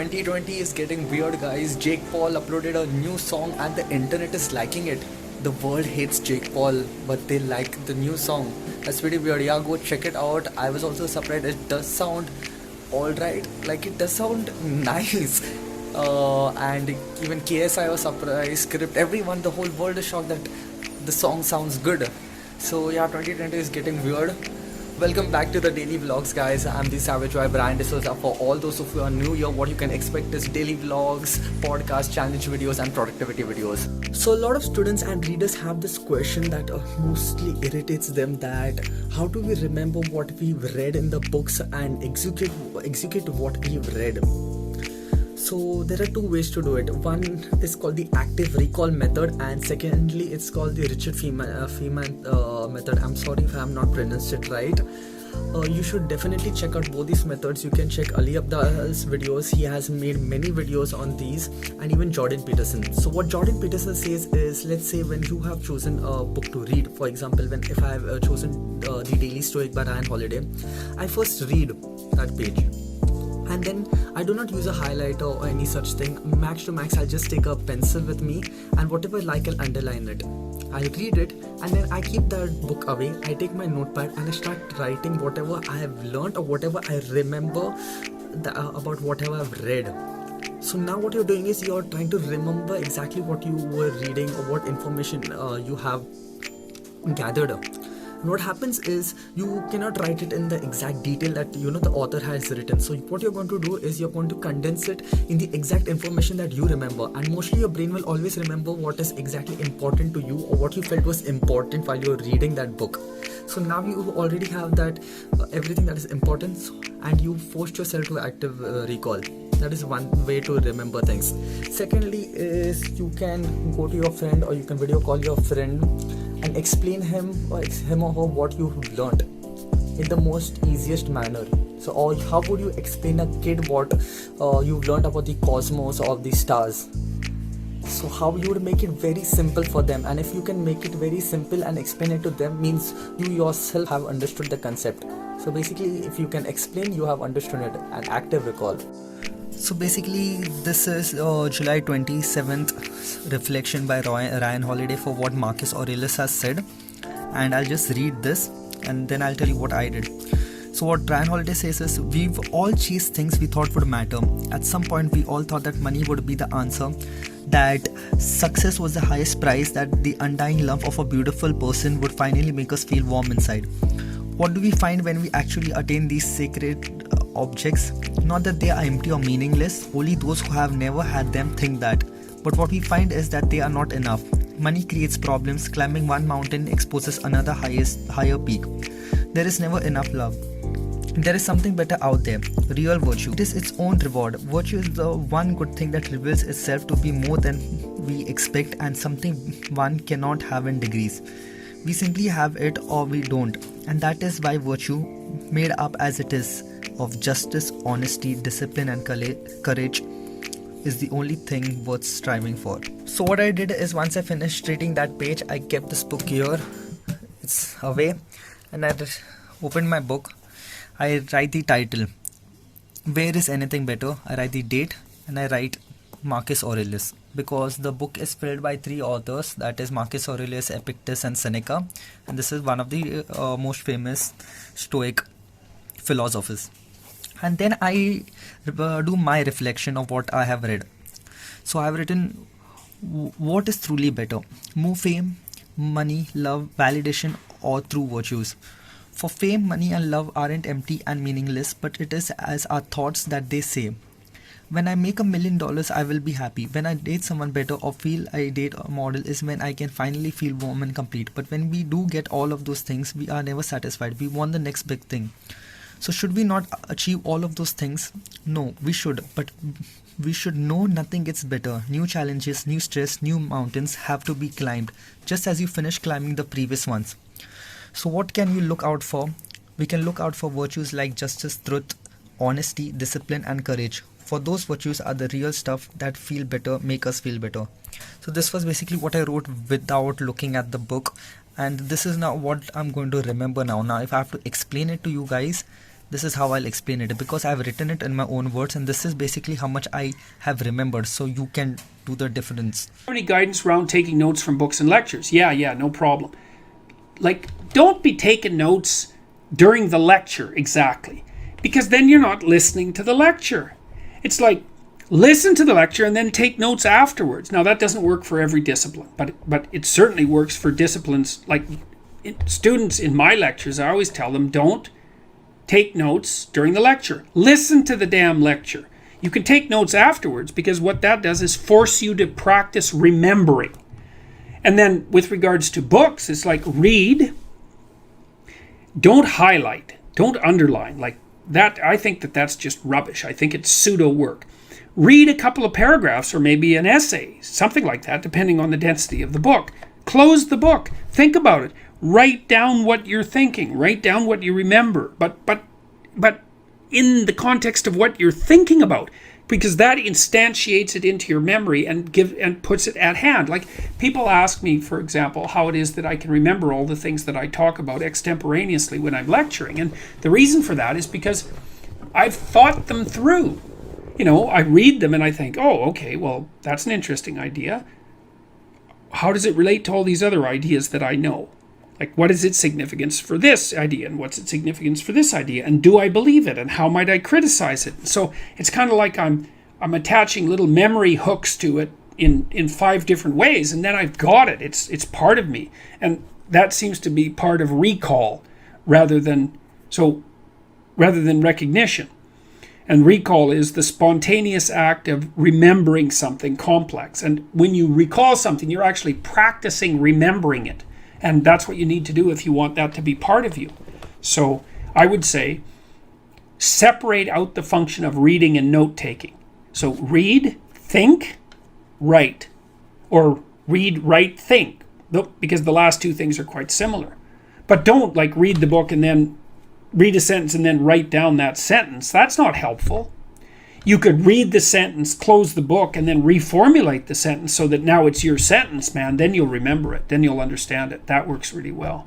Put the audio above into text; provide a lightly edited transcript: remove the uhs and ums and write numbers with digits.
2020 is getting weird, guys. Jake Paul uploaded a new song and the internet is liking it. The world hates Jake Paul, but they like the new song. That's pretty weird. Yeah, go check it out. I was also surprised. It does sound alright. Like, it does sound nice. And even KSI was surprised. Script, everyone, the whole world is shocked that the song sounds good. So, yeah, 2020 is getting weird. Welcome back to the daily vlogs, guys. I'm the Savage Boy, Brian D'Souza. For all those of you who are new here, what you can expect is daily vlogs, podcast, challenge videos, and productivity videos. So a lot of students and readers have this question that mostly irritates them, that how do we remember what we've read in the books and execute what we've read? So there are two ways to do it. One is called the active recall method, and secondly it's called the Richard Feynman method. I'm sorry if I'm not pronounced it right. You should definitely check out both these methods. You can check Ali Abdal's videos. He has made many videos on these, and even Jordan Peterson. So what Jordan Peterson says is, let's say when you have chosen a book to read, for example, if I have chosen the Daily Stoic by Ryan Holiday, I first read that page. And then I do not use a highlighter or any such thing. Max to max, I'll just take a pencil with me, and whatever I like, I'll underline it. I'll read it, and then I keep that book away. I take my notepad and I start writing whatever I have learned or whatever I remember about whatever I've read. So now what you're doing is you're trying to remember exactly what you were reading or what information you have gathered up. What happens is you cannot write it in the exact detail that the author has written. So what you're going to do is you're going to condense it in the exact information that you remember, and mostly your brain will always remember what is exactly important to you or what you felt was important while you're reading that book. So now you already have that everything that is important, and you forced yourself to active recall. That is one way to remember things. Secondly is you can go to your friend, or you can video call your friend and explain him or her what you've learned in the most easiest manner. So, or how would you explain a kid what you've learned about the cosmos or the stars? So how you would make it very simple for them, and if you can make it very simple and explain it to them, means you yourself have understood the concept. So basically, if you can explain, you have understood it, and active recall. So basically, this is July 27th reflection by Ryan Holiday for what Marcus Aurelius has said, and I'll just read this and then I'll tell you what I did. So what Ryan Holiday says is, we've all chased things we thought would matter. At some point we all thought that money would be the answer, that success was the highest prize, that the undying love of a beautiful person would finally make us feel warm inside. What do we find when we actually attain these sacred objects? Not that they are empty or meaningless, only those who have never had them think that. But what we find is that they are not enough. Money creates problems. Climbing one mountain exposes another higher peak. There is never enough love. There is something better out there, real virtue. It is its own reward. Virtue is the one good thing that reveals itself to be more than we expect, and something one cannot have in degrees. We simply have it or we don't, and that is why virtue, made up as it is of justice, honesty, discipline and courage, is the only thing worth striving for. So what I did is, once I finished reading that page, I kept this book here, it's away, and I opened my book. I write the title, Where is Anything Better? I write the date, and I write Marcus Aurelius, because the book is filled by three authors, that is Marcus Aurelius, Epictetus and Seneca, and this is one of the most famous Stoic philosophers. And then I do my reflection of what I have read. So I have written, what is truly better? More fame, money, love, validation, or true virtues? For fame, money and love aren't empty and meaningless, but it is as our thoughts that they say. When I make $1 million, I will be happy. When I date someone better or feel I date a model is when I can finally feel warm and complete. But when we do get all of those things, we are never satisfied. We want the next big thing. So should we not achieve all of those things? No, we should. But we should know nothing gets better. New challenges, new stress, new mountains have to be climbed, just as you finish climbing the previous ones. So what can we look out for? We can look out for virtues like justice, truth, honesty, discipline and courage. For those virtues are the real stuff that feel better, make us feel better. So this was basically what I wrote without looking at the book, and this is now what I'm going to remember now. Now if I have to explain it to you guys, This is how I'll explain it, because I've written it in my own words, and this is basically how much I have remembered, so you can do the difference. Any guidance around taking notes from books and lectures? Yeah, no problem. Like, don't be taking notes during the lecture, exactly, because then you're not listening to the lecture. It's like, listen to the lecture and then take notes afterwards. Now, that doesn't work for every discipline, but it certainly works for disciplines. Like students in my lectures, I always tell them, don't take notes during the lecture. Listen to the damn lecture. You can take notes afterwards, because what that does is force you to practice remembering. And then with regards to books, it's like, read, don't highlight, don't underline. Like that, I think that's just rubbish. I think it's pseudo work. Read a couple of paragraphs or maybe an essay, something like that, depending on the density of the book. Close the book. Think about it. Write down what you're thinking. Write down what you remember. But in the context of what you're thinking about, because that instantiates it into your memory and puts it at hand. Like, people ask me, for example, how it is that I can remember all the things that I talk about extemporaneously when I'm lecturing. And the reason for that is because I've thought them through. I read them and I think, oh, okay, well, that's an interesting idea. How does it relate to all these other ideas that I know? Like, what is its significance for this idea, and what's its significance for this idea, and do I believe it, and how might I criticize it? So it's kind of like I'm attaching little memory hooks to it in 5 different ways, and then I've got it. It's part of me, and that seems to be part of recall rather than recognition. And recall is the spontaneous act of remembering something complex. And when you recall something, you're actually practicing remembering it. And that's what you need to do if you want that to be part of you. So I would say, separate out the function of reading and note-taking. So read, think, write. Or read, write, think. Because the last 2 things are quite similar. But don't read the book and then read a sentence and then write down that sentence. That's not helpful. You could read the sentence, close the book, and then reformulate the sentence so that now it's your sentence, man. Then you'll remember it. Then you'll understand it. That works really well.